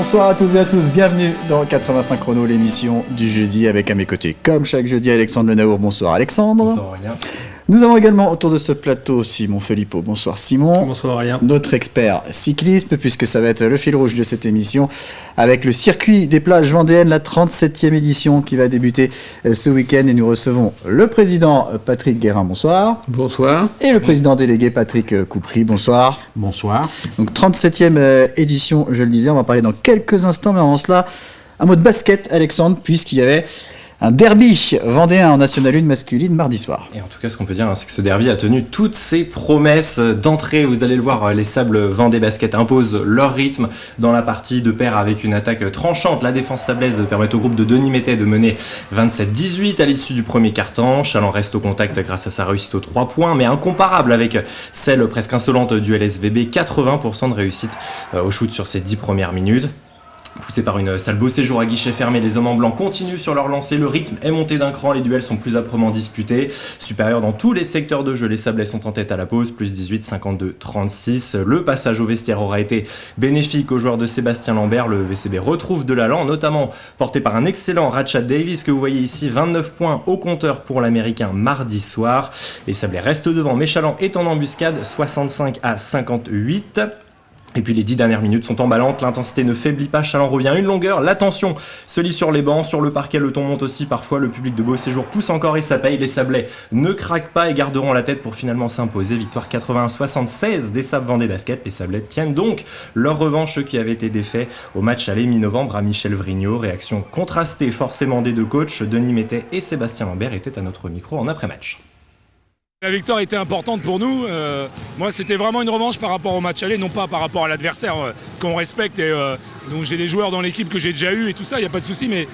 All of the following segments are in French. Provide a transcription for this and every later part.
Bonsoir à toutes et à tous, bienvenue dans 85 chrono, l'émission du jeudi avec à mes côtés, comme chaque jeudi, Alexandre Lenaour. Bonsoir Alexandre. Bonsoir Aurélien. Nous avons également autour de ce plateau Simon Filippo. Bonsoir Simon. Bonsoir Aurélien. Notre expert cyclisme, puisque ça va être le fil rouge de cette émission, avec le circuit des plages vendéennes, la 37e édition qui va débuter ce week-end. Et nous recevons le président Patrick Guérin, bonsoir. Bonsoir. Et le président délégué Patrick Coupry, bonsoir. Bonsoir. Donc 37e édition, je le disais, on va parler dans quelques instants, mais avant cela, un mot de basket, Alexandre, puisqu'il y avait un derby vendéen en National 1 masculine mardi soir. Et en tout cas, ce qu'on peut dire, c'est que ce derby a tenu toutes ses promesses d'entrée. Vous allez le voir, les Sables Vendée Basket imposent leur rythme dans la partie de pair avec une attaque tranchante. La défense sablaise permet au groupe de Denis Métais de mener 27-18 à l'issue du premier quart-temps. Chaland reste au contact grâce à sa réussite aux 3 points, mais incomparable avec celle presque insolente du LSVB. 80% de réussite au shoot sur ces 10 premières minutes. Poussés par une salle beau séjour à guichet fermé, les hommes en blanc continuent sur leur lancée. Le rythme est monté d'un cran, les duels sont plus âprement disputés. Supérieurs dans tous les secteurs de jeu, les Sablés sont en tête à la pause, plus 18, 52, 36. Le passage au vestiaire aura été bénéfique aux joueurs de Sébastien Lambert. Le VCB retrouve de l'allant, notamment porté par un excellent Rashad Davis que vous voyez ici. 29 points au compteur pour l'Américain mardi soir. Les Sablés restent devant, mais Chaland est en embuscade, 65 à 58. Et puis les 10 dernières minutes sont emballantes, l'intensité ne faiblit pas, Chaland revient à une longueur, la tension se lit sur les bancs, sur le parquet le ton monte aussi parfois, le public de Beau Séjour pousse encore et ça paye, les Sablés ne craquent pas et garderont la tête pour finalement s'imposer, victoire 81-76 des Sables Vendée Basket, les Sablés tiennent donc leur revanche, eux qui avaient été défaits au match aller mi-novembre à Michel Vrignot, réaction contrastée forcément des deux coachs, Denis Métais et Sébastien Lambert étaient à notre micro en après-match. La victoire était importante pour nous. Moi, c'était vraiment une revanche par rapport au match aller, non pas par rapport à l'adversaire qu'on respecte. Donc j'ai des joueurs dans l'équipe que j'ai déjà eu et tout ça, il n'y a pas de souci. Mais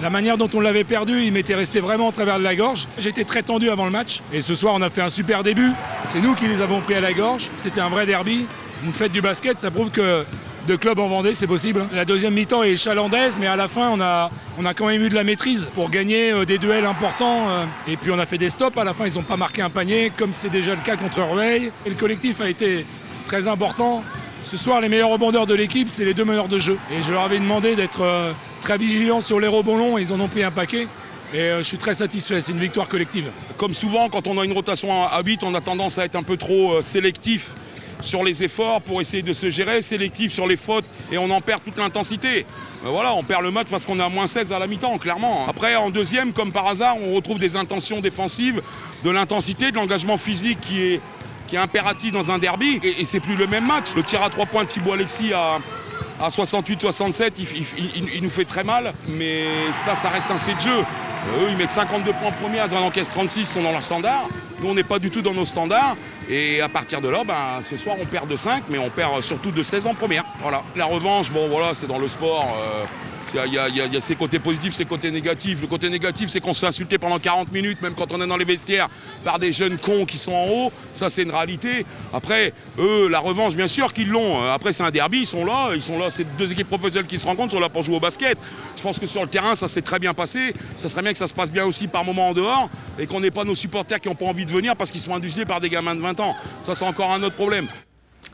la manière dont on l'avait perdu, il m'était resté vraiment en travers de la gorge. J'étais très tendu avant le match. Et ce soir, on a fait un super début. C'est nous qui les avons pris à la gorge. C'était un vrai derby. Une fête du basket, ça prouve que de club en Vendée, c'est possible. La deuxième mi-temps est chalandaise, mais à la fin, on a quand même eu de la maîtrise pour gagner des duels importants. Et puis on a fait des stops. À la fin, ils n'ont pas marqué un panier, comme c'est déjà le cas contre Rueil. Et le collectif a été très important. Ce soir, les meilleurs rebondeurs de l'équipe, c'est les deux meneurs de jeu. Et je leur avais demandé d'être très vigilants sur les rebonds longs, et ils en ont pris un paquet. Et je suis très satisfait, c'est une victoire collective. Comme souvent, quand on a une rotation à 8, on a tendance à être un peu trop sélectif sur les efforts pour essayer de se gérer, sélectif sur les fautes et on en perd toute l'intensité. Voilà, on perd le match parce qu'on est à moins 16 à la mi-temps, clairement. Après, en deuxième, comme par hasard, on retrouve des intentions défensives, de l'intensité, de l'engagement physique qui est impératif dans un derby. Et c'est plus le même match. Le tir à 3 points de Thibaut Alexis à 68-67, il nous fait très mal, mais ça reste un fait de jeu. Eux, ils mettent 52 points première, ils en encaissent 36, sont dans leur standard. Nous, on n'est pas du tout dans nos standards. Et à partir de là, ce soir, on perd de 5, mais on perd surtout de 16 en première. Voilà. La revanche, c'est dans le sport. Il y a ses côtés positifs, ses côtés négatifs. Le côté négatif, c'est qu'on se fait insulter pendant 40 minutes, même quand on est dans les vestiaires, par des jeunes cons qui sont en haut. Ça, c'est une réalité. Après, eux, la revanche, bien sûr qu'ils l'ont. Après, c'est un derby, ils sont là. C'est deux équipes professionnelles qui se rencontrent, ils sont là pour jouer au basket. Je pense que sur le terrain, ça s'est très bien passé. Ça serait bien que ça se passe bien aussi par moments en dehors et qu'on n'ait pas nos supporters qui n'ont pas envie de venir parce qu'ils sont industriés par des gamins de 20 ans. Ça, c'est encore un autre problème.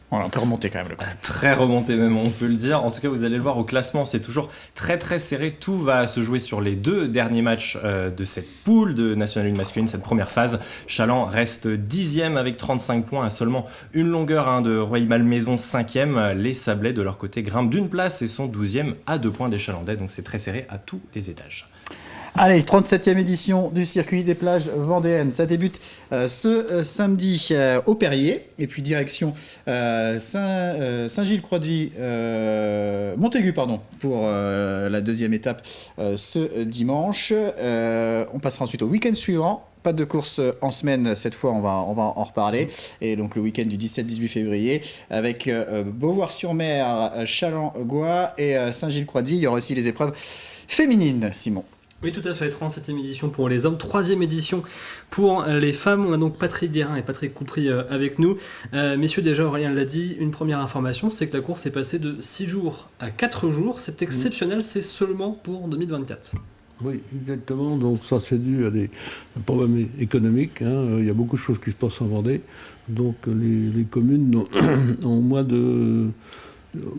Voilà, on peut remonter quand même le coup. Très remonté même, on peut le dire. En tout cas, vous allez le voir au classement, c'est toujours très très serré. Tout va se jouer sur les 2 derniers matchs de cette poule de National 1 masculine, cette première phase. Chaland reste 10e avec 35 points à seulement une longueur de Rueil-Malmaison 5e. Les Sablés, de leur côté, grimpent d'une place et sont 12e à 2 points des Chalandais. Donc c'est très serré à tous les étages. Allez, 37e édition du circuit des plages vendéennes. Ça débute ce samedi au Perrier. Et puis direction Saint-Gilles-Croix-de-Vie, Montaigu, pour la deuxième étape ce dimanche. On passera ensuite au week-end suivant. Pas de course en semaine cette fois, on va en reparler. Et donc le week-end du 17-18 février avec Beauvoir-sur-Mer, Chaland-Goix et Saint-Gilles-Croix-de-Vie. Il y aura aussi les épreuves féminines, Simon. Oui, tout à fait. 37e édition pour les hommes, 3e édition pour les femmes. On a donc Patrick Guérin et Patrick Coupry avec nous. Messieurs, déjà, Aurélien l'a dit, une première information, c'est que la course est passée de 6 jours à 4 jours. C'est exceptionnel, c'est seulement pour 2024. Oui, exactement. Donc ça, c'est dû à des problèmes économiques. Il y a beaucoup de choses qui se passent en Vendée. Donc les communes ont moins de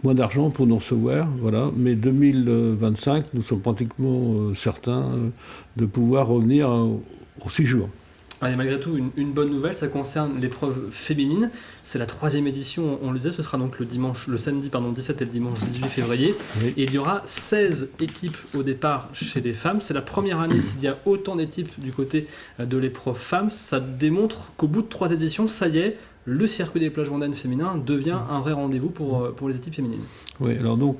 moins d'argent pour nous recevoir, voilà. Mais 2025, nous sommes pratiquement certains de pouvoir revenir aux 6 jours. Et malgré tout, une bonne nouvelle, ça concerne l'épreuve féminine. C'est la 3e édition, on le disait, ce sera donc le samedi 17 et le dimanche 18 février. Oui. Et il y aura 16 équipes au départ chez les femmes. C'est la première année qu'il y a autant d'équipes du côté de l'épreuve femmes. Ça démontre qu'au bout de 3 éditions, ça y est, le circuit des plages vendéennes féminin devient un vrai rendez-vous pour les équipes féminines. Oui, alors donc,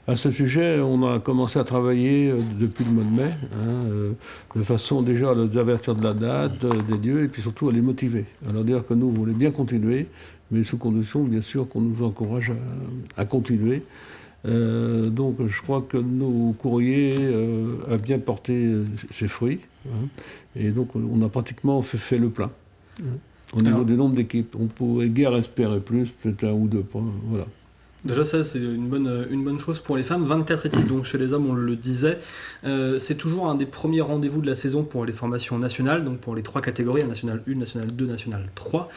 à ce sujet, on a commencé à travailler depuis le mois de mai, de façon déjà à les avertir de la date, des lieux, et puis surtout à les motiver. Alors dire que nous, on voulait bien continuer, mais sous condition, bien sûr, qu'on nous encourage à continuer. Donc je crois que nos courriers a bien porté ses fruits, et donc on a pratiquement fait le plein. Au niveau du nombre d'équipes, on pourrait guère espérer plus, peut-être 1 ou 2 points, voilà. Déjà ça c'est une bonne chose pour les femmes, 24 équipes donc chez les hommes on le disait, c'est toujours un des premiers rendez-vous de la saison pour les formations nationales, donc pour les 3 catégories, National 1, National 2, National 3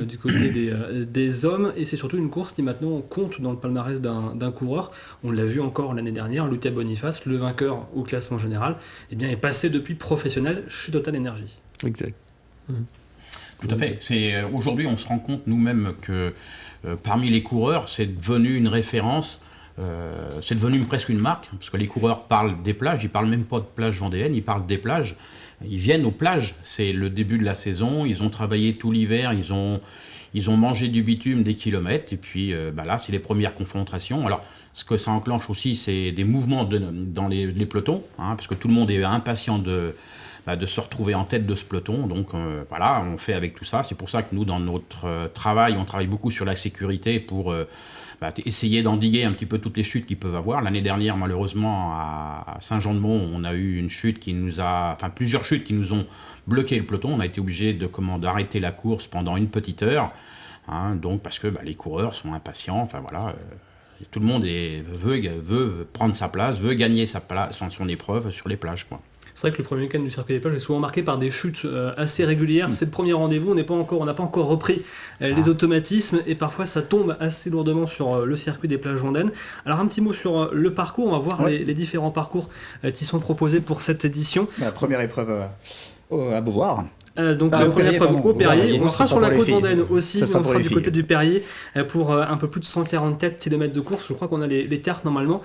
du côté des hommes, et c'est surtout une course qui maintenant compte dans le palmarès d'un coureur. On l'a vu encore l'année dernière, Lucas Boniface, le vainqueur au classement général, eh bien, est passé depuis professionnel chez Total Energy. Exact. Tout à fait. Aujourd'hui, on se rend compte nous-mêmes que parmi les coureurs, c'est devenu une référence, c'est devenu presque une marque, parce que les coureurs parlent des plages, ils ne parlent même pas de plages vendéennes, ils parlent des plages, ils viennent aux plages, c'est le début de la saison, ils ont travaillé tout l'hiver, ils ont mangé du bitume des kilomètres, et puis là, c'est les premières confrontations. Alors, ce que ça enclenche aussi, c'est des mouvements dans les pelotons, parce que tout le monde est impatient de se retrouver en tête de ce peloton. Donc on fait avec tout ça. C'est pour ça que nous, dans notre travail, on travaille beaucoup sur la sécurité pour essayer d'endiguer un petit peu toutes les chutes qu'ils peuvent avoir. L'année dernière, malheureusement, à Saint-Jean-de-Mont, on a eu une chute plusieurs chutes qui nous ont bloqué le peloton. On a été obligé d'arrêter la course pendant une petite heure, donc parce que les coureurs sont impatients. Tout le monde veut prendre sa place, veut gagner son épreuve sur les plages, quoi. C'est vrai que le premier week-end du circuit des plages est souvent marqué par des chutes assez régulières. C'est le premier rendez-vous, on n'a pas encore repris les automatismes et parfois ça tombe assez lourdement sur le circuit des plages vendéennes. Alors un petit mot sur le parcours, on va voir les différents parcours qui sont proposés pour cette édition. La première épreuve à Beauvoir. Donc la première épreuve au Perrier, on sera sur la côte vendéenne aussi, on sera du côté du Perrier pour un peu plus de 144 km de course. Je crois qu'on a les cartes normalement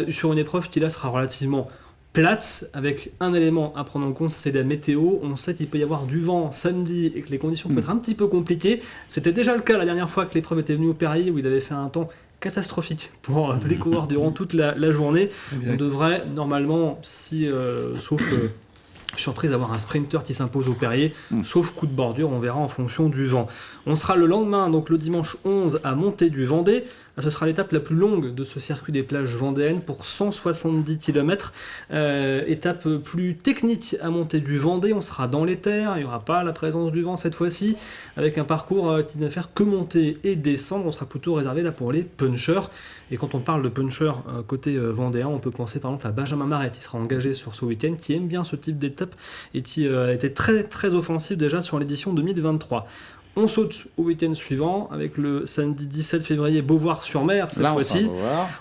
sur une épreuve qui là sera relativement plate, avec un élément à prendre en compte, c'est la météo. On sait qu'il peut y avoir du vent samedi et que les conditions peuvent être un petit peu compliquées. C'était déjà le cas la dernière fois que l'épreuve était venue au Perrier, où il avait fait un temps catastrophique pour tous les coureurs durant toute la journée. Exact. On devrait normalement, sauf surprise, avoir un sprinter qui s'impose au Perrier, sauf coup de bordure, on verra en fonction du vent. On sera le lendemain, donc le dimanche 11, à Montée du Vendée. Ce sera l'étape la plus longue de ce circuit des plages vendéennes pour 170 km. Étape plus technique à Montée du Vendée. On sera dans les terres, il n'y aura pas la présence du vent cette fois-ci, avec un parcours qui ne va faire que monter et descendre. On sera plutôt réservé là pour les punchers. Et quand on parle de punchers côté vendéen, on peut penser par exemple à Benjamin Maret qui sera engagé sur ce week-end, qui aime bien ce type d'étape et qui a été très très offensif déjà sur l'édition 2023. On saute au week-end suivant avec le samedi 17 février Beauvoir-sur-Mer cette fois-ci.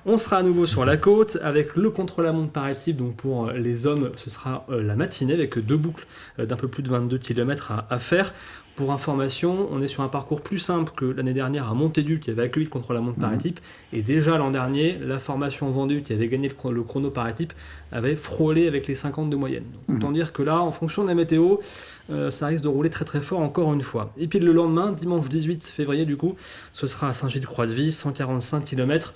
On sera à nouveau sur la côte avec le contre-la-montre par équipe. Donc pour les hommes, ce sera la matinée avec 2 boucles d'un peu plus de 22 km à faire. Pour information, on est sur un parcours plus simple que l'année dernière à Montaigu qui avait accueilli le contre-la-montre par équipe. Et déjà l'an dernier, la formation Vendée qui avait gagné le chrono par équipe avait frôlé avec les 50 de moyenne. Donc, autant dire que là, en fonction de la météo, ça risque de rouler très très fort encore une fois. Et puis le lendemain, dimanche 18 février du coup, ce sera à Saint-Gilles-Croix-de-Vie, 145 km.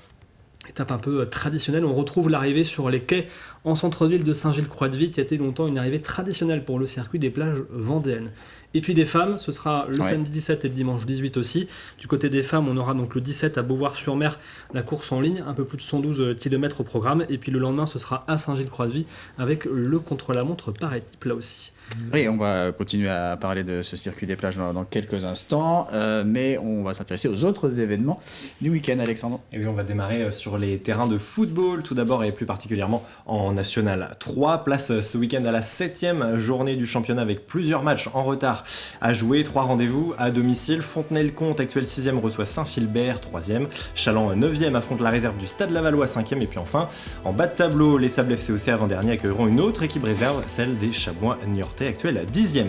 Étape un peu traditionnelle, on retrouve l'arrivée sur les quais en centre-ville de Saint-Gilles-Croix-de-Vie qui a été longtemps une arrivée traditionnelle pour le circuit des plages vendéennes. Et puis des femmes, ce sera le samedi 17 et le dimanche 18 aussi. Du côté des femmes, on aura donc le 17 à Beauvoir-sur-Mer, la course en ligne, un peu plus de 112 km au programme. Et puis le lendemain, ce sera à Saint-Gilles-Croix-de-Vie avec le contre-la-montre par équipe là aussi. Oui, on va continuer à parler de ce circuit des plages dans quelques instants, mais on va s'intéresser aux autres événements du week-end, Alexandre. Et oui, on va démarrer sur les terrains de football tout d'abord et plus particulièrement en National 3. Place ce week-end à la 7e journée du championnat avec plusieurs matchs en retard tard à jouer. 3 rendez-vous à domicile. Fontenay-le-Comte, actuel 6e, reçoit Saint-Philbert, 3e. Chaland, 9e, affronte la réserve du Stade Lavallois, 5e. Et puis enfin, en bas de tableau, les Sables FCOC avant-dernier accueilleront une autre équipe réserve, celle des Chabois Niortais, actuel 10e.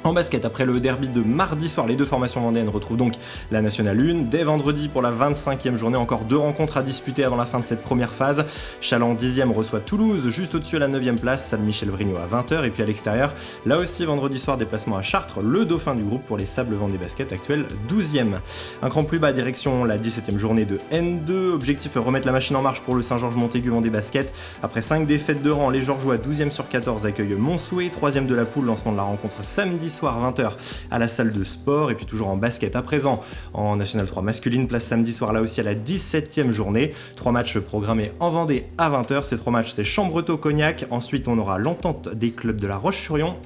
En basket, après le derby de mardi soir, les deux formations vendéennes retrouvent donc la Nationale 1. Dès vendredi, pour la 25e journée, encore 2 rencontres à disputer avant la fin de cette première phase. Chaland 10e reçoit Toulouse, juste au-dessus à la 9e place, Salle Michel Vrigno à 20h. Et puis à l'extérieur, là aussi vendredi soir, déplacement à Chartres, le dauphin du groupe pour les Sables Vendée Basket, actuel 12e. Un cran plus bas, direction la 17e journée de N2. Objectif, remettre la machine en marche pour le Saint-Georges-Montaigu Vendée Basket. Après 5 défaites de rang, les Georgeois 12e sur 14 accueillent Montsouet, 3e de la poule, lancement de la rencontre samedi soir 20h à la salle de sport. Et puis toujours en basket à présent en National 3 masculine, place samedi soir là aussi à la 17e journée. 3 matchs programmés en Vendée à 20h. Ces 3 matchs, c'est Chambretot-Cognac, ensuite on aura l'entente des clubs de la Roche-sur-Yon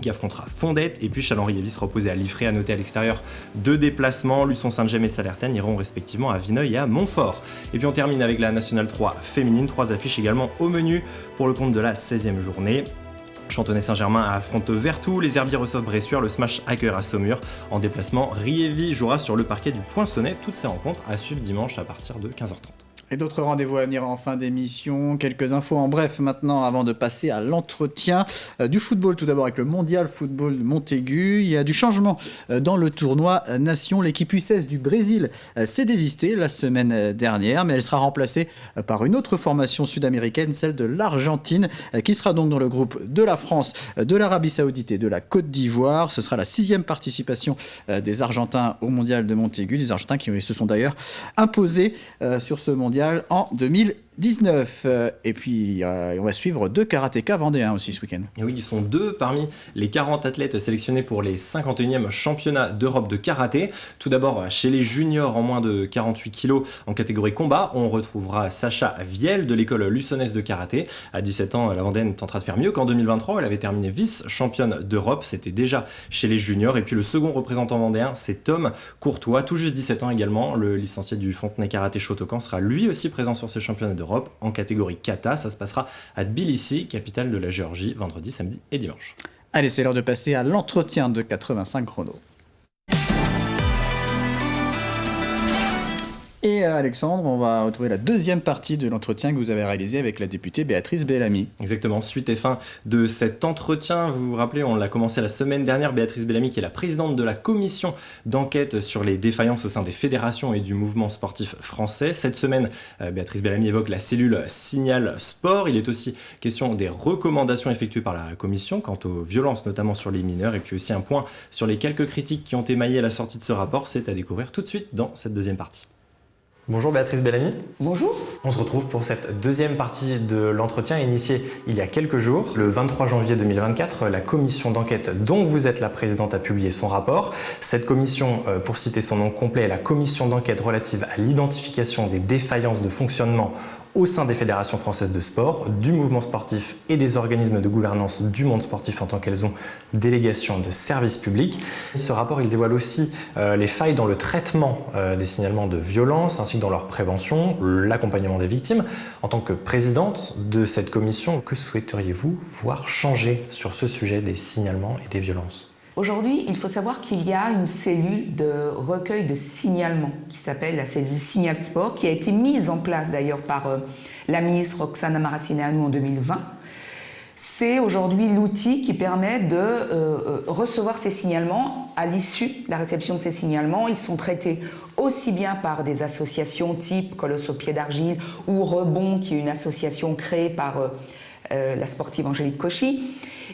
qui affrontera Fondette, et puis Chaland-Riévis sera opposé à Liffré. À noter à l'extérieur 2 déplacements, Luçon-Saint-Gemme et Salertaine iront respectivement à Vineuil et à Montfort. Et puis on termine avec la Nationale 3 féminine, 3 affiches également au menu pour le compte de la 16e journée. Chantonnay-Saint-Germain affronte Vertou, les Herbiers reçoivent Bressuire, le Smash accueillera Saumur. En déplacement, Riévis jouera sur le parquet du Poinçonnet. Toutes ces rencontres à suivre dimanche à partir de 15h30. Et d'autres rendez-vous à venir en fin d'émission, quelques infos en bref maintenant avant de passer à l'entretien du football. Tout d'abord avec le Mondial Football Montaigu, il y a du changement dans le tournoi Nation. L'équipe U16 du Brésil s'est désistée la semaine dernière, mais elle sera remplacée par une autre formation sud-américaine, celle de l'Argentine, qui sera donc dans le groupe de la France, de l'Arabie Saoudite et de la Côte d'Ivoire. Ce sera la 6e participation des Argentins au Mondial de Montaigu, des Argentins qui se sont d'ailleurs imposés sur ce mondial en 2019. Et puis, on va suivre 2 karatékas vendéens aussi ce week-end. Et oui, ils sont 2 parmi les 40 athlètes sélectionnés pour les 51e championnats d'Europe de karaté. Tout d'abord, chez les juniors en moins de 48 kg en catégorie combat, on retrouvera Sacha Viel de l'école luçonnaise de karaté. À 17 ans, la Vendéenne tentera de faire mieux qu'en 2023. Elle avait terminé vice-championne d'Europe. C'était déjà chez les juniors. Et puis le second représentant vendéen, c'est Tom Courtois, tout juste 17 ans également. Le licencié du Fontenay Karaté Shotokan sera lui aussi présent sur ces championnats d'Europe en catégorie kata. Ça se passera à Tbilissi, capitale de la Géorgie, vendredi, samedi et dimanche. Allez, c'est l'heure de passer à l'entretien de 85 chrono. Et Alexandre, on va retrouver la deuxième partie de l'entretien que vous avez réalisé avec la députée Béatrice Bellamy. Exactement, suite et fin de cet entretien. Vous vous rappelez, on l'a commencé la semaine dernière. Béatrice Bellamy, qui est la présidente de la commission d'enquête sur les défaillances au sein des fédérations et du mouvement sportif français. Cette semaine, Béatrice Bellamy évoque la cellule Signal Sport. Il est aussi question des recommandations effectuées par la commission quant aux violences, notamment sur les mineurs. Et puis aussi un point sur les quelques critiques qui ont émaillé la sortie de ce rapport. C'est à découvrir tout de suite dans cette deuxième partie. Bonjour Béatrice Bellamy. Bonjour. On se retrouve pour cette deuxième partie de l'entretien initié il y a quelques jours. Le 23 janvier 2024, la commission d'enquête dont vous êtes la présidente a publié son rapport. Cette commission, pour citer son nom complet, est la commission d'enquête relative à l'identification des défaillances de fonctionnement au sein des fédérations françaises de sport, du mouvement sportif et des organismes de gouvernance du monde sportif en tant qu'elles ont délégation de service public. Ce rapport, il dévoile aussi les failles dans le traitement des signalements de violence ainsi que dans leur prévention, l'accompagnement des victimes. En tant que présidente de cette commission, que souhaiteriez-vous voir changer sur ce sujet des signalements et des violences ? Aujourd'hui, il faut savoir qu'il y a une cellule de recueil de signalements qui s'appelle la cellule Signal Sport, qui a été mise en place d'ailleurs par la ministre Roxana Maracineanu en 2020. C'est aujourd'hui l'outil qui permet de recevoir ces signalements. À l'issue de la réception de ces signalements, ils sont traités aussi bien par des associations type Colosse au pied d'argile ou Rebond, qui est une association créée par la sportive Angélique Cauchy,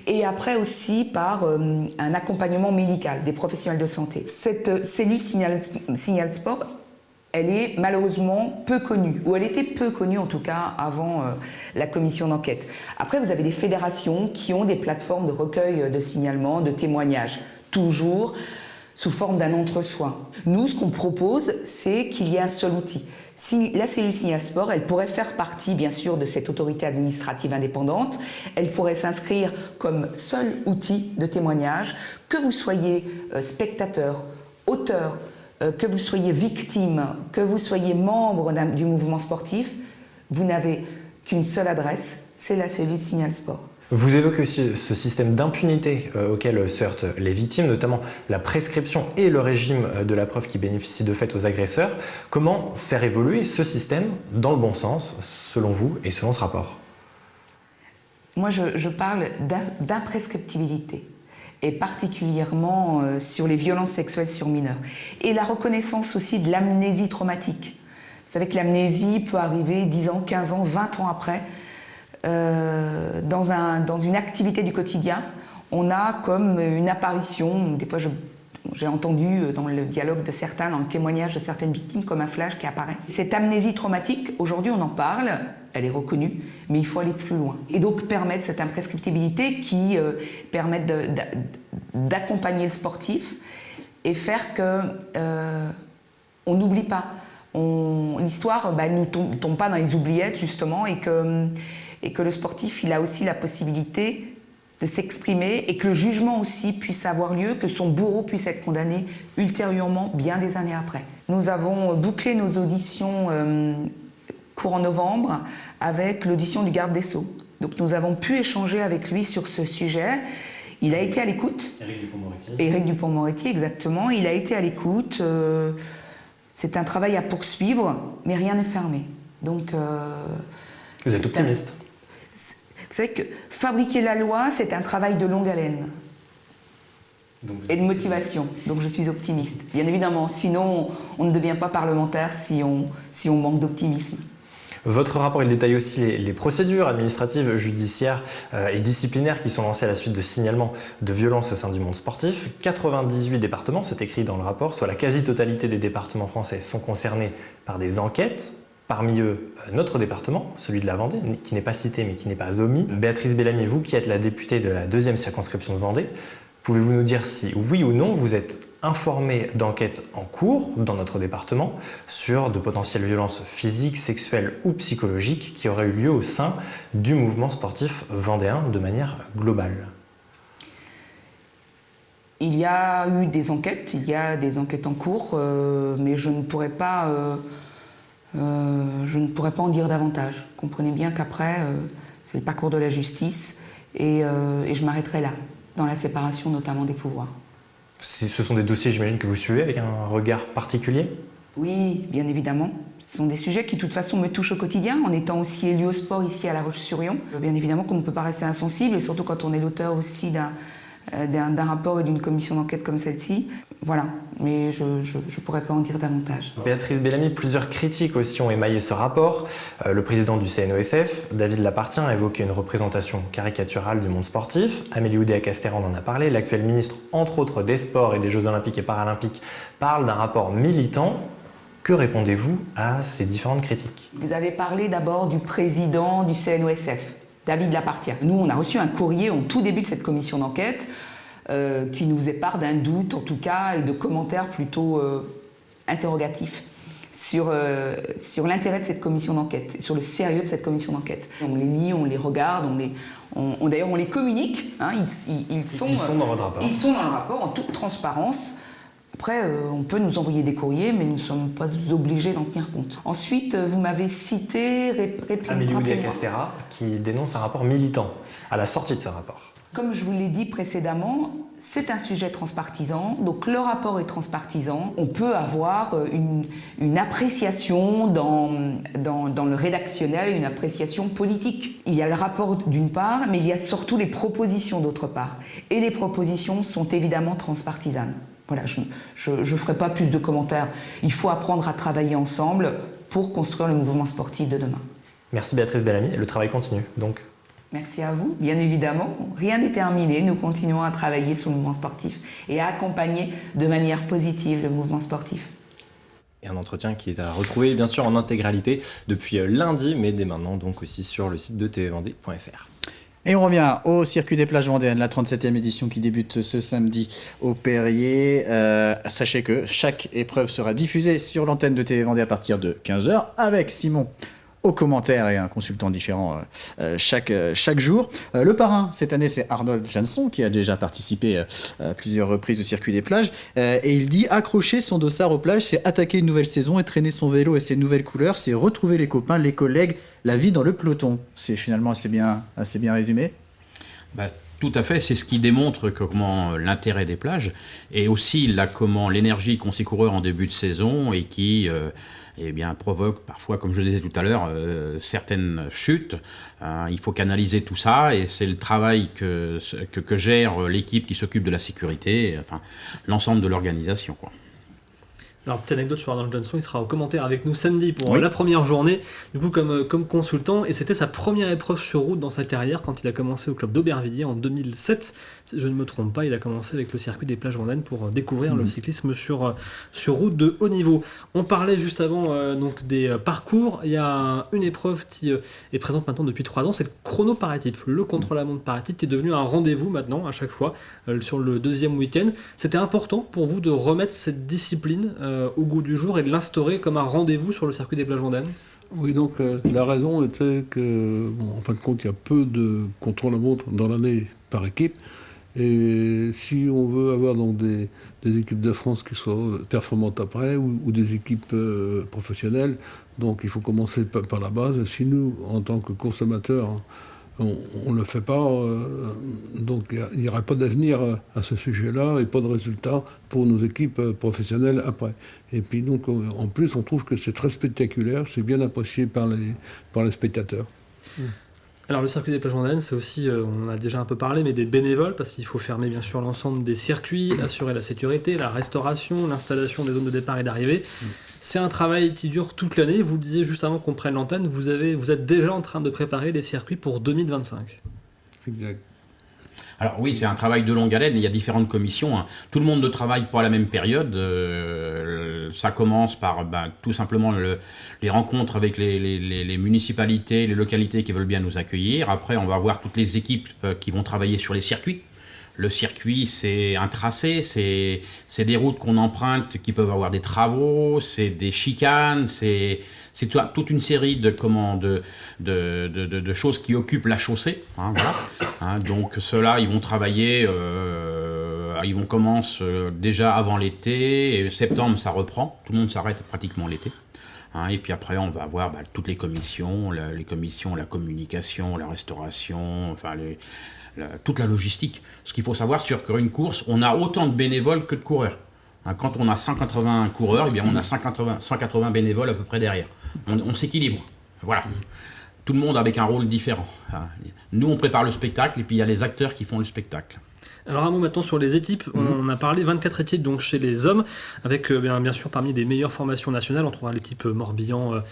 et après aussi par un accompagnement médical des professionnels de santé. Cette cellule Signal Sport, elle est malheureusement peu connue, ou elle était peu connue en tout cas avant la commission d'enquête. Après, vous avez des fédérations qui ont des plateformes de recueil de signalements, de témoignages, toujours sous forme d'un entre-soi. Nous, ce qu'on propose, c'est qu'il y ait un seul outil. La cellule Signal Sport, elle pourrait faire partie, bien sûr, de cette autorité administrative indépendante. Elle pourrait s'inscrire comme seul outil de témoignage, que vous soyez spectateur, auteur, que vous soyez victime, que vous soyez membre du mouvement sportif, vous n'avez qu'une seule adresse, c'est la cellule Signal Sport. Vous évoquez aussi ce système d'impunité auquel se heurtent les victimes, notamment la prescription et le régime de la preuve qui bénéficie de fait aux agresseurs. Comment faire évoluer ce système dans le bon sens, selon vous et selon ce rapport ? Moi, je parle d'imprescriptibilité, et particulièrement sur les violences sexuelles sur mineurs. Et la reconnaissance aussi de l'amnésie traumatique. Vous savez que l'amnésie peut arriver 10 ans, 15 ans, 20 ans après. Dans une activité du quotidien, on a comme une apparition, des fois j'ai entendu dans le dialogue de certains, dans le témoignage de certaines victimes, comme un flash qui apparaît. Cette amnésie traumatique, aujourd'hui on en parle, elle est reconnue, mais il faut aller plus loin. Et donc permettre cette imprescriptibilité qui permet d'accompagner le sportif et faire que on n'oublie pas. L'histoire ne tombe pas dans les oubliettes justement et que le sportif il a aussi la possibilité de s'exprimer et que le jugement aussi puisse avoir lieu, que son bourreau puisse être condamné ultérieurement, bien des années après. Nous avons bouclé nos auditions courant novembre avec l'audition du garde des Sceaux. Donc nous avons pu échanger avec lui sur ce sujet. Il a été à l'écoute. Éric Dupond-Moretti, exactement. Il a été à l'écoute. C'est un travail à poursuivre, mais rien n'est fermé. Donc, vous êtes optimiste ? Vous savez que fabriquer la loi, c'est un travail de longue haleine et de motivation. Donc je suis optimiste. Bien évidemment, sinon on ne devient pas parlementaire si on manque d'optimisme. Votre rapport, il détaille aussi les procédures administratives, judiciaires et disciplinaires qui sont lancées à la suite de signalements de violences au sein du monde sportif. 98 départements, c'est écrit dans le rapport, soit la quasi-totalité des départements français sont concernés par des enquêtes. Parmi eux, notre département, celui de la Vendée, qui n'est pas cité mais qui n'est pas omis. Béatrice Bellamy, vous qui êtes la députée de la 2e circonscription de Vendée, pouvez-vous nous dire si, oui ou non, vous êtes informée d'enquêtes en cours dans notre département sur de potentielles violences physiques, sexuelles ou psychologiques qui auraient eu lieu au sein du mouvement sportif vendéen de manière globale ? Il y a eu des enquêtes, il y a des enquêtes en cours, mais je ne pourrais pas en dire davantage. Comprenez bien qu'après, c'est le parcours de la justice et je m'arrêterai là, dans la séparation notamment des pouvoirs. Ce sont des dossiers, j'imagine, que vous suivez avec un regard particulier ? Oui, bien évidemment. Ce sont des sujets qui, de toute façon, me touchent au quotidien, en étant aussi élue au sport ici à La Roche-sur-Yon. Bien évidemment qu'on ne peut pas rester insensible, et surtout quand on est l'auteur aussi d'un rapport et d'une commission d'enquête comme celle-ci. Voilà, mais je ne pourrais pas en dire davantage. Béatrice Bellamy, plusieurs critiques aussi ont émaillé ce rapport. Le président du CNOSF, David Lapartien, a évoqué une représentation caricaturale du monde sportif. Amélie Oudéa-Castéran en a parlé. L'actuel ministre, entre autres des Sports et des Jeux Olympiques et Paralympiques, parle d'un rapport militant. Que répondez-vous à ces différentes critiques ? Vous avez parlé d'abord du président du CNOSF, David Lapartien. Nous, on a reçu un courrier au tout début de cette commission d'enquête qui nous faisait part d'un doute, en tout cas, et de commentaires plutôt interrogatifs sur l'intérêt de cette commission d'enquête, sur le sérieux de cette commission d'enquête. On les lit, on les regarde, d'ailleurs on les communique. Hein, ils sont dans votre rapport. Ils sont dans le rapport en toute transparence. Après, on peut nous envoyer des courriers, mais nous ne sommes pas obligés d'en tenir compte. Ensuite, vous m'avez cité... Amélie Oudéa-Castéran, qui dénonce un rapport militant à la sortie de ce rapport. Comme je vous l'ai dit précédemment, c'est un sujet transpartisan, donc le rapport est transpartisan. On peut avoir une appréciation dans le rédactionnel, une appréciation politique. Il y a le rapport d'une part, mais il y a surtout les propositions d'autre part. Et les propositions sont évidemment transpartisanes. Voilà, je ne ferai pas plus de commentaires. Il faut apprendre à travailler ensemble pour construire le mouvement sportif de demain. Merci Béatrice Bellamy, le travail continue donc. Merci à vous, bien évidemment. Rien n'est terminé, nous continuons à travailler sur le mouvement sportif et à accompagner de manière positive le mouvement sportif. Et un entretien qui est à retrouver bien sûr en intégralité depuis lundi, mais dès maintenant donc aussi sur le site de tvvendée.fr. Et on revient au circuit des plages vendéennes, la 37e édition qui débute ce samedi au Perrier. Sachez que chaque épreuve sera diffusée sur l'antenne de TV Vendée à partir de 15h avec Simon aux commentaires et un consultant différent chaque jour. Le parrain, cette année, c'est Arnold Jansson qui a déjà participé à plusieurs reprises au circuit des plages. Et il dit accrocher son dossard aux plages, c'est attaquer une nouvelle saison et traîner son vélo et ses nouvelles couleurs, c'est retrouver les copains, les collègues, la vie dans le peloton. C'est finalement assez bien résumé. Tout à fait, c'est ce qui démontre comment l'intérêt des plages et aussi comment l'énergie qu'ont ces coureurs en début de saison et qui provoque parfois, comme je le disais tout à l'heure, certaines chutes. Il faut canaliser tout ça et c'est le travail que gère l'équipe qui s'occupe de la sécurité, l'ensemble de l'organisation, quoi. Alors, petite anecdote sur Arnold Johnson, il sera au commentaire avec nous samedi pour la première journée, du coup comme consultant, et c'était sa première épreuve sur route dans sa carrière quand il a commencé au club d'Aubervilliers en 2007. Si je ne me trompe pas, il a commencé avec le circuit des plages vendéennes pour découvrir le cyclisme sur route de haut niveau. On parlait juste avant donc des parcours, il y a une épreuve qui est présente maintenant depuis 3 ans, c'est le chrono par équipe, le contre-la-montre par équipe qui est devenu un rendez-vous maintenant à chaque fois sur le deuxième week-end. C'était important pour vous de remettre cette discipline au goût du jour et de l'instaurer comme un rendez-vous sur le circuit des plages vendéennes? Oui, donc la raison était que, en fin de compte, il y a peu de contre-la-montre dans l'année par équipe. Et si on veut avoir donc des équipes de France qui soient performantes après ou des équipes professionnelles, donc il faut commencer par la base. Si nous, en tant que consommateurs, on ne le fait pas, donc il n'y aura pas d'avenir à ce sujet-là et pas de résultat pour nos équipes professionnelles après. Et puis donc en plus on trouve que c'est très spectaculaire, c'est bien apprécié par les spectateurs. Alors le circuit des plages vendéennes, c'est aussi, on en a déjà un peu parlé, mais des bénévoles, parce qu'il faut fermer bien sûr l'ensemble des circuits, assurer la sécurité, la restauration, l'installation des zones de départ et d'arrivée. C'est un travail qui dure toute l'année. Vous le disiez juste avant qu'on prenne l'antenne, vous êtes déjà en train de préparer les circuits pour 2025. Exact. Alors oui, c'est un travail de longue haleine, il y a différentes commissions. Tout le monde ne travaille pas à la même période. Ça commence par tout simplement les rencontres avec les municipalités, les localités qui veulent bien nous accueillir. Après, on va voir toutes les équipes qui vont travailler sur les circuits. Le circuit, c'est un tracé, c'est des routes qu'on emprunte qui peuvent avoir des travaux, c'est des chicanes, c'est toute une série de choses qui occupent la chaussée. Donc ceux-là, ils vont travailler, ils vont commencer déjà avant l'été, et septembre, ça reprend, tout le monde s'arrête pratiquement l'été. Et puis après, on va avoir toutes les commissions, la communication, la restauration, toute la logistique. Ce qu'il faut savoir sur une course, on a autant de bénévoles que de coureurs. Quand on a 180 coureurs, on a 180 bénévoles à peu près derrière. On s'équilibre. Voilà. Tout le monde avec un rôle différent. Nous, on prépare le spectacle et puis il y a les acteurs qui font le spectacle. Alors un mot maintenant sur les équipes. On a parlé 24 équipes donc chez les hommes, avec bien sûr parmi les meilleures formations nationales. On trouvera l'équipe Morbihan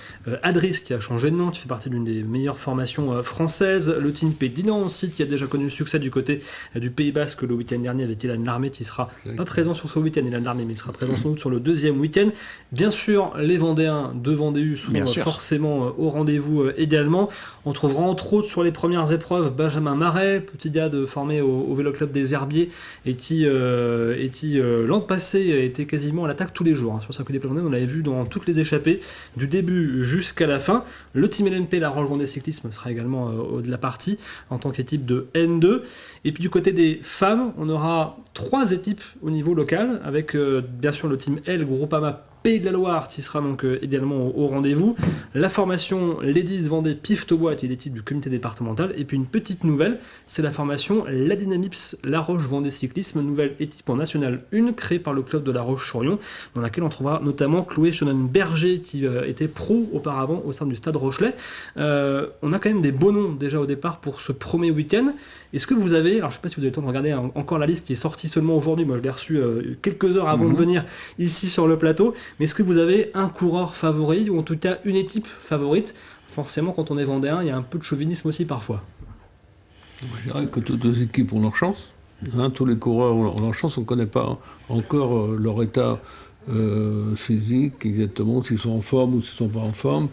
Adris qui a changé de nom, qui fait partie d'une des meilleures formations françaises. Le team Pédinan aussi, qui a déjà connu le succès du côté du Pays Basque le week-end dernier avec Ilan Larmé, qui sera pas présent sur ce week-end, Ilan Larmé, mais il sera présent sans doute sur le deuxième week-end. Bien sûr, les Vendéens de Vendée-U seront forcément au rendez-vous également. On trouvera entre autres sur les premières épreuves Benjamin Marais, petit gars formé au Vélo Club des Herbiers, et qui l'an passé était quasiment à l'attaque tous les jours. Sur le circuit des plages vendéennes, on l'avait vu dans toutes les échappées, du début jusqu'à la fin. Le team LNP, la Roche Vendée Cyclisme, sera également de la partie en tant qu'équipe de N2. Et puis du côté des femmes, on aura 3 équipes au niveau local, avec bien sûr le team L, Groupama Pays de la Loire, qui sera donc également au rendez-vous. La formation Ladies Vendée Pif-Taubois, qui est l'équipe du comité départemental. Et puis une petite nouvelle, c'est la formation La Dynamips La Roche Vendée Cyclisme, nouvelle équipe en Nationale 1, créée par le club de La Roche-sur-Yon, dans laquelle on trouvera notamment Chloé Schonen-Berger, qui était pro auparavant au sein du Stade Rochelet. On a quand même des beaux noms déjà au départ pour ce premier week-end. Est-ce que vous avez, alors je ne sais pas si vous avez le temps de regarder encore la liste qui est sortie seulement aujourd'hui, moi je l'ai reçue quelques heures avant de venir ici sur le plateau, mais est-ce que vous avez un coureur favori, ou en tout cas une équipe favorite? Forcément, quand on est vendéen, il y a un peu de chauvinisme aussi parfois. Je dirais que toutes les équipes ont leur chance. Tous les coureurs ont leur chance. On ne connaît pas encore leur état physique, exactement, s'ils sont en forme ou s'ils ne sont pas en forme.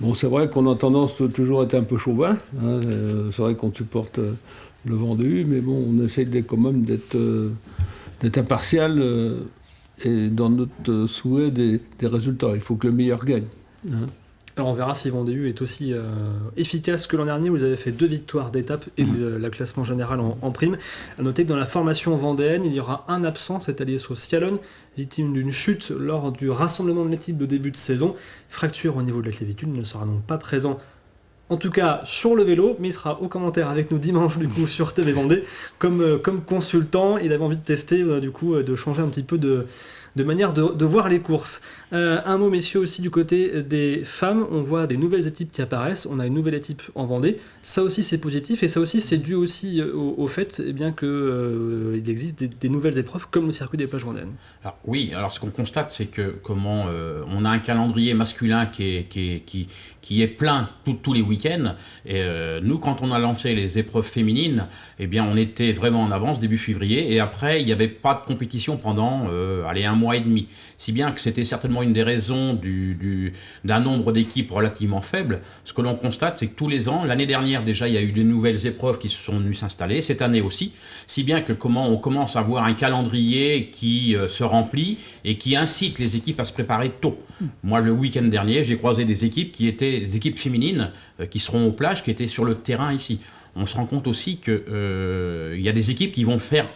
Bon, c'est vrai qu'on a tendance toujours à être un peu chauvin. C'est vrai qu'on supporte le Vendée-U, mais bon, on essaye quand même d'être impartial et dans notre souhait des résultats. Il faut que le meilleur gagne. Alors on verra si Vendée-U est aussi efficace que l'an dernier. Vous avez fait 2 victoires d'étape et le classement général en prime. À noter que dans la formation vendéenne, il y aura un absent, c'est Alieso Scialone, victime d'une chute lors du rassemblement de l'équipe de début de saison. Fracture au niveau de la clavicule, il ne sera donc pas présent en tout cas sur le vélo, mais il sera au commentaire avec nous dimanche du coup sur TV Vendée comme consultant. Il avait envie de tester du coup de changer un petit peu de manière de voir les courses. Un mot, messieurs, aussi du côté des femmes. On voit des nouvelles équipes qui apparaissent. On a une nouvelle équipe en Vendée. Ça aussi, c'est positif. Et ça aussi, c'est dû aussi au fait bien qu'il existe des nouvelles épreuves comme le circuit des plages vendéennes. Alors, oui, alors ce qu'on constate, c'est que on a un calendrier masculin qui est plein tous les week-ends. Et nous, quand on a lancé les épreuves féminines, eh bien, on était vraiment en avance début février. Et après, il n'y avait pas de compétition pendant un mois et demi. Si bien que c'était certainement une des raisons d'un nombre d'équipes relativement faible. Ce que l'on constate, c'est que tous les ans, l'année dernière déjà, il y a eu de nouvelles épreuves qui se sont venues s'installer, cette année aussi, si bien que on commence à avoir un calendrier qui se remplit et qui incite les équipes à se préparer tôt. Moi, le week-end dernier, j'ai croisé des équipes qui étaient des équipes féminines qui seront aux plages, qui étaient sur le terrain ici. On se rend compte aussi qu'il y a des équipes qui vont faire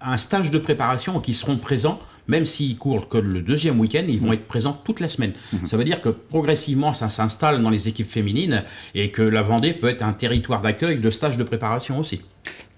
un stage de préparation et qui seront présents. Même s'ils courent que le deuxième week-end, ils vont être présents toute la semaine. Ça veut dire que progressivement, ça s'installe dans les équipes féminines et que la Vendée peut être un territoire d'accueil de stages de préparation aussi.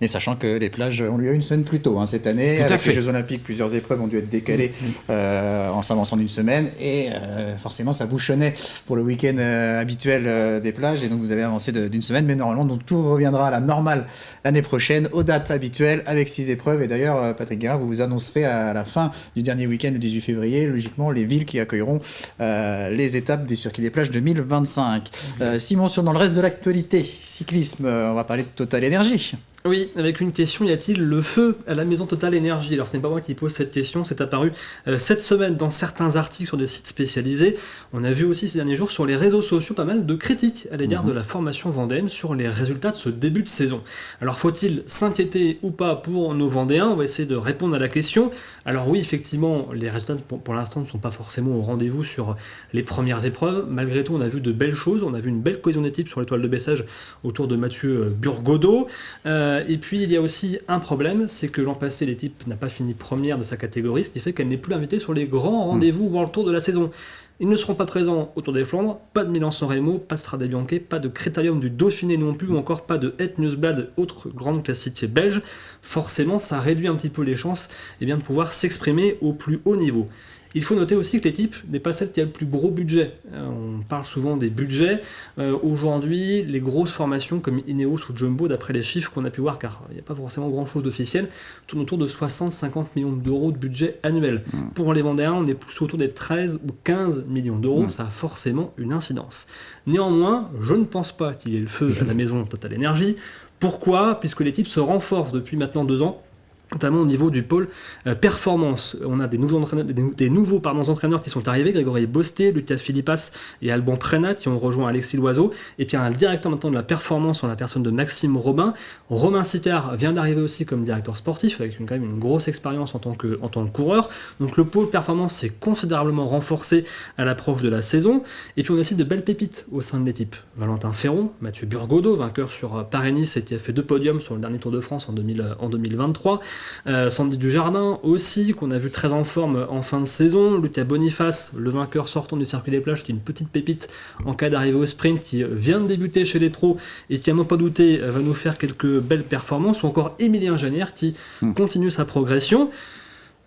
Et sachant que les plages ont lieu une semaine plus tôt cette année. Tout à avec fait. Les Jeux Olympiques, plusieurs épreuves ont dû être décalées en s'avançant d'une semaine. Et forcément, ça bouchonnait pour le week-end habituel des plages. Et donc, vous avez avancé d'une semaine. Mais normalement, donc, tout reviendra à la normale l'année prochaine, aux dates habituelles, avec 6 épreuves. Et d'ailleurs, Patrick Guérin, vous vous annoncerez à la fin du dernier week-end, le 18 février, logiquement, les villes qui accueilleront les étapes des circuits des plages 2025. Simon, dans le reste de l'actualité, cyclisme, on va parler de Total Energy. Oui, avec une question, y a-t-il le feu à la maison Total Energy? Alors ce n'est pas moi qui pose cette question, c'est apparu cette semaine dans certains articles sur des sites spécialisés. On a vu aussi ces derniers jours sur les réseaux sociaux pas mal de critiques à l'égard de la formation vendéenne sur les résultats de ce début de saison. Alors faut-il s'inquiéter ou pas pour nos Vendéens? On va essayer de répondre à la question. Alors oui, effectivement, les résultats pour l'instant ne sont pas forcément au rendez-vous sur les premières épreuves. Malgré tout, on a vu de belles choses, on a vu une belle cohésion d'équipe sur l'étoile de Bessèges autour de Mathieu Burgodeau. Et puis il y a aussi un problème, c'est que l'an passé l'équipe n'a pas fini première de sa catégorie, ce qui fait qu'elle n'est plus invitée sur les grands rendez-vous World Tour de la saison. Ils ne seront pas présents au Tour des Flandres, pas de Milan-San Remo, pas de Strade Bianche, pas de Critérium du Dauphiné non plus, ou encore pas de Het Nieuwsblad, autre grande classique belge. Forcément, ça réduit un petit peu les chances de pouvoir s'exprimer au plus haut niveau. Il faut noter aussi que l'équipe n'est pas celle qui a le plus gros budget. On parle souvent des budgets. Aujourd'hui, les grosses formations comme Ineos ou Jumbo, d'après les chiffres qu'on a pu voir, car il n'y a pas forcément grand-chose d'officiel, tournent autour de 60-50 millions d'euros de budget annuel. Pour les Vendéens, on est plus autour des 13 ou 15 millions d'euros. Ça a forcément une incidence. Néanmoins, je ne pense pas qu'il y ait le feu à la maison Total Energy. Pourquoi ? Puisque l'équipe se renforce depuis maintenant 2 ans, notamment au niveau du pôle performance. On a des nouveaux entraîneurs qui sont arrivés, Grégory Bosté, Lucas Philippas et Alban Prenat, qui ont rejoint Alexis Loiseau, et puis un directeur maintenant de la performance en la personne de Maxime Robin. Romain Sicard vient d'arriver aussi comme directeur sportif, avec quand même une grosse expérience en tant que coureur. Donc le pôle performance s'est considérablement renforcé à l'approche de la saison, et puis on a aussi de belles pépites au sein de l'équipe. Valentin Ferron, Mathieu Burgodeau, vainqueur sur Paris-Nice et qui a fait 2 podiums sur le dernier Tour de France en 2023, Sandy Dujardin aussi, qu'on a vu très en forme en fin de saison, Lucas Boniface, le vainqueur sortant du circuit des plages, qui est une petite pépite en cas d'arrivée au sprint, qui vient de débuter chez les pros et qui, à n'en pas douter, va nous faire quelques belles performances, ou encore Émilien Janière qui continue sa progression.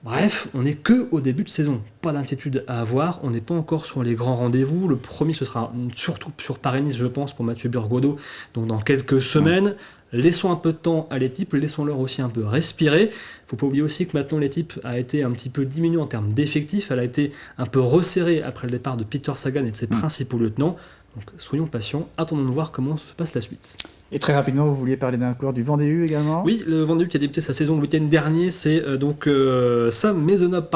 Bref, on n'est que au début de saison, pas d'inquiétude à avoir, on n'est pas encore sur les grands rendez-vous. Le premier, ce sera surtout sur Paris-Nice, je pense, pour Mathieu Burgodeau, donc dans quelques semaines. Laissons un peu de temps à l'équipe, laissons-leur aussi un peu respirer. Il ne faut pas oublier aussi que maintenant l'équipe a été un petit peu diminuée en termes d'effectifs, elle a été un peu resserrée après le départ de Peter Sagan et de ses principaux lieutenants. Donc soyons patients, attendons de voir comment se passe la suite. Et très rapidement, vous vouliez parler d'un coureur du Vendée-U également ? Oui, le Vendée-U qui a débuté sa saison le week-end dernier, c'est Sam Maisonneuve,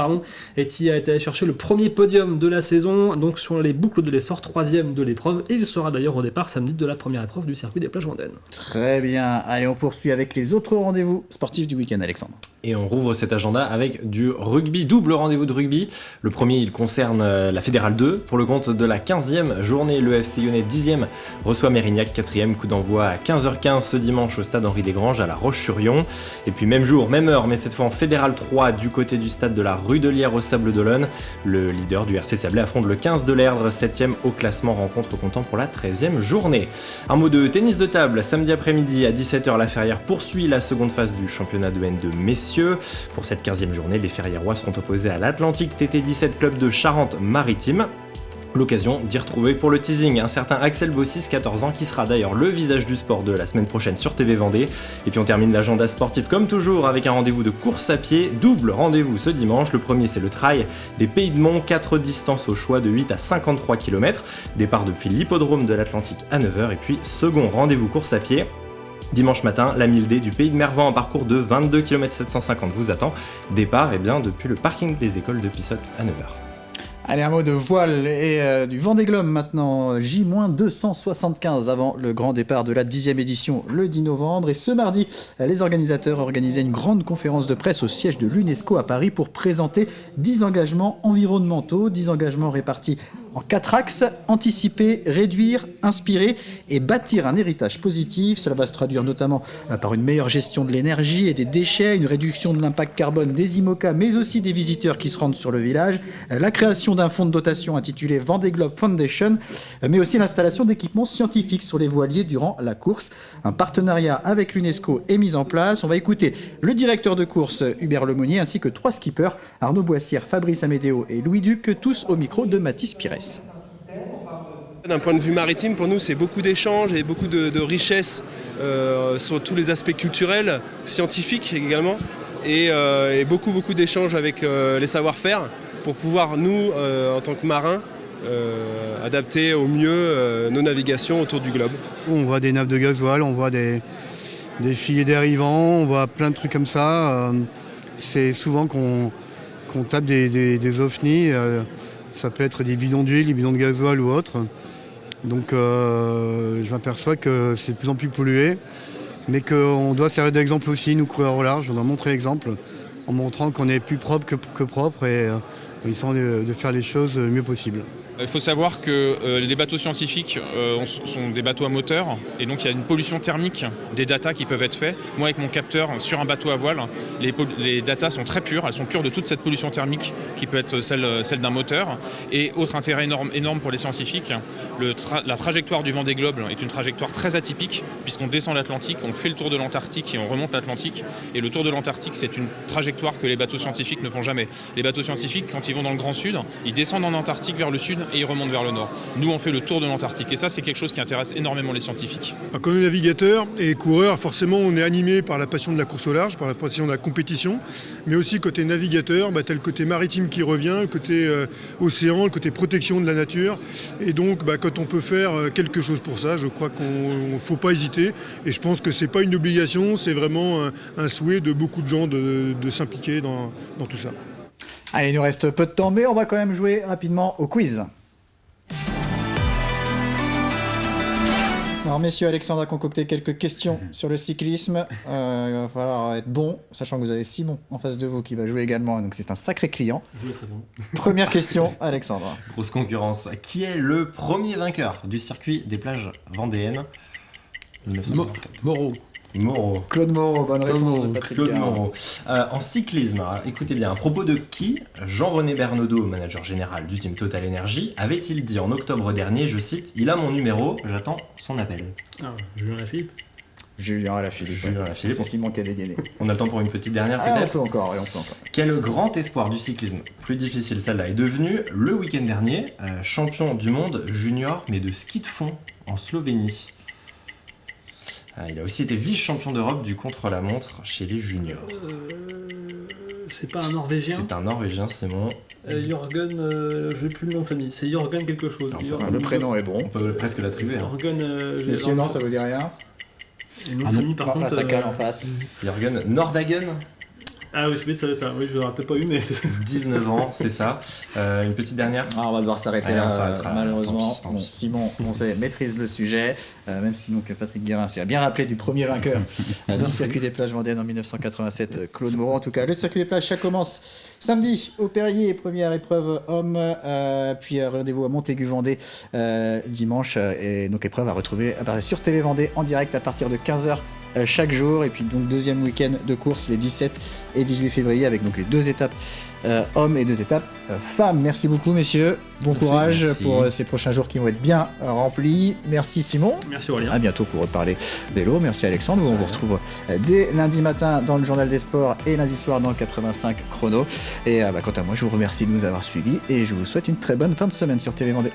et qui a été allé chercher le premier podium de la saison, donc sur les boucles de l'essor, 3e de l'épreuve, et il sera d'ailleurs au départ samedi de la première épreuve du circuit des plages vendéennes. Très bien, allez, on poursuit avec les autres rendez-vous sportifs du week-end, Alexandre. Et on rouvre cet agenda avec du rugby, double rendez-vous de rugby. Le premier, il concerne la Fédérale 2. Pour le compte de la 15e journée, le FC Lyonnais 10e reçoit Mérignac, 4e, coup d'envoi à 15h15 ce dimanche au stade Henri Desgranges à La Roche-sur-Yon. Et puis même jour, même heure, mais cette fois en Fédéral 3 du côté du stade de la Rue de Lierre au Sable d'Olonne. Le leader du RC Sablé affronte le 15 de l'Erdre, 7ème au classement, rencontre comptant pour la 13e journée. Un mot de tennis de table, samedi après-midi à 17h, la Ferrière poursuit la seconde phase du championnat de N2 messieurs. Pour cette 15e journée, les Ferriérois seront opposés à l'Atlantique TT17 Club de Charente-Maritime. L'occasion d'y retrouver pour le teasing un certain Axel Bossis, 14 ans, qui sera d'ailleurs le visage du sport de la semaine prochaine sur TV Vendée. Et puis on termine l'agenda sportif comme toujours avec un rendez-vous de course à pied, double rendez-vous ce dimanche. Le premier c'est le trail des Pays de Mont, 4 distances au choix de 8 à 53 km. Départ depuis l'hippodrome de l'Atlantique à 9h et puis second rendez-vous course à pied. Dimanche matin, la 1000D du Pays de Mervan, un parcours de 22 km 750 vous attend. Départ depuis le parking des écoles de Pissotte à 9h. Allez, un mot de voile et du Vendée Globe maintenant. J-275 avant le grand départ de la 10e édition le 10 novembre. Et ce mardi, les organisateurs organisaient une grande conférence de presse au siège de l'UNESCO à Paris pour présenter 10 engagements environnementaux, 10 engagements répartis en 4 axes: anticiper, réduire, inspirer et bâtir un héritage positif. Cela va se traduire notamment par une meilleure gestion de l'énergie et des déchets, une réduction de l'impact carbone des IMOCA, mais aussi des visiteurs qui se rendent sur le village, la création d'un fonds de dotation intitulé Vendée Globe Foundation, mais aussi l'installation d'équipements scientifiques sur les voiliers durant la course. Un partenariat avec l'UNESCO est mis en place. On va écouter le directeur de course Hubert Lemonnier ainsi que 3 skippers, Arnaud Boissière, Fabrice Amédéo et Louis Duc, tous au micro de Mathis Pires. D'un point de vue maritime, pour nous, c'est beaucoup d'échanges et beaucoup de richesses sur tous les aspects culturels, scientifiques également, et beaucoup d'échanges avec les savoir-faire pour pouvoir, nous, en tant que marins, adapter au mieux nos navigations autour du globe. On voit des nappes de gasoil, on voit des filets dérivants, on voit plein de trucs comme ça. C'est souvent qu'on tape des ovnis. Ça peut être des bidons d'huile, des bidons de gasoil ou autre. Donc je m'aperçois que c'est de plus en plus pollué, mais qu'on doit servir d'exemple aussi, nous coureurs au large. On doit montrer l'exemple en montrant qu'on est plus propre que propre et essayant de faire les choses le mieux possible. Il faut savoir que les bateaux scientifiques sont des bateaux à moteur et donc il y a une pollution thermique des datas qui peuvent être faits. Moi avec mon capteur sur un bateau à voile, les datas sont très pures, elles sont pures de toute cette pollution thermique qui peut être celle d'un moteur. Et autre intérêt énorme pour les scientifiques, la trajectoire du Vendée Globe est une trajectoire très atypique puisqu'on descend l'Atlantique, on fait le tour de l'Antarctique et on remonte l'Atlantique. Et le tour de l'Antarctique, c'est une trajectoire que les bateaux scientifiques ne font jamais. Les bateaux scientifiques, quand ils vont dans le Grand Sud, ils descendent en Antarctique vers le sud et ils remontent vers le nord. Nous, on fait le tour de l'Antarctique et ça, c'est quelque chose qui intéresse énormément les scientifiques. Comme navigateur et coureur, forcément, on est animé par la passion de la course au large, par la passion de la compétition, mais aussi côté navigateur, t'as le côté maritime qui revient, le côté océan, le côté protection de la nature. Et donc, quand on peut faire quelque chose pour ça, je crois qu'on ne faut pas hésiter. Et je pense que c'est pas une obligation, c'est vraiment un souhait de beaucoup de gens de s'impliquer dans tout ça. Allez, il nous reste peu de temps, mais on va quand même jouer rapidement au quiz. Alors messieurs, Alexandre a concocté quelques questions sur le cyclisme. Il va falloir être bon, sachant que vous avez Simon en face de vous qui va jouer également, donc c'est un sacré client. Je serai bon. Première question, Alexandre. Grosse concurrence. Qui est le premier vainqueur du circuit des plages vendéennes 1997. Moreau. Claude Moreau, bonne réponse de Patrick Claude Guérin. Moreau. En cyclisme, écoutez bien, à propos de qui Jean-René Bernaudot, manager général du team Total Energy, avait-il dit en octobre dernier, je cite, « Il a mon numéro, j'attends son appel ». Julien Lafilippe. Julien Lafilippe. C'est Simon qui avait gagné. On a le temps pour une petite dernière On peut-être peut encore. Quel grand espoir du cyclisme, plus difficile celle-là, est devenu le week-end dernier champion du monde junior mais de ski de fond en Slovénie. Il a aussi été vice-champion d'Europe du contre-la-montre chez les juniors. C'est pas un Norvégien. C'est un Norvégien, Simon. Jürgen, je n'ai plus le nom de famille. C'est Jürgen quelque chose. Le prénom est bon. On peut presque l'attribuer. Messieurs, non, ça vous dit rien. Et le nom de famille, par contre. Ça cale en face. Jürgen Nordhagen. Ah oui, je savais ça. Oui, je l'aurais peut-être pas eu, mais 19 ans, c'est ça. Une petite dernière. On va devoir s'arrêter là, malheureusement. Tant pis. Simon, on sait, maîtrise le sujet, même si donc Patrick Guérin s'est bien rappelé du premier vainqueur du circuit des plages vendéennes en 1987, Claude Moreau. En tout cas, le circuit des plages, ça commence Samedi, au Perrier, première épreuve homme, puis rendez-vous à Montaigu-Vendée dimanche, et donc épreuve à retrouver sur TV Vendée en direct à partir de 15h chaque jour, et puis donc deuxième week-end de course les 17 et 18 février avec donc les 2 étapes hommes et 2 étapes femmes. Merci beaucoup messieurs, bon courage pour ces prochains jours qui vont être bien remplis. Merci Simon. Merci Aurélien. À bientôt pour reparler vélo. Merci Alexandre. On vous retrouve dès lundi matin dans le Journal des Sports et lundi soir dans le 85 chrono. Et quant à moi, je vous remercie de nous avoir suivis et je vous souhaite une très bonne fin de semaine sur TV Vendée.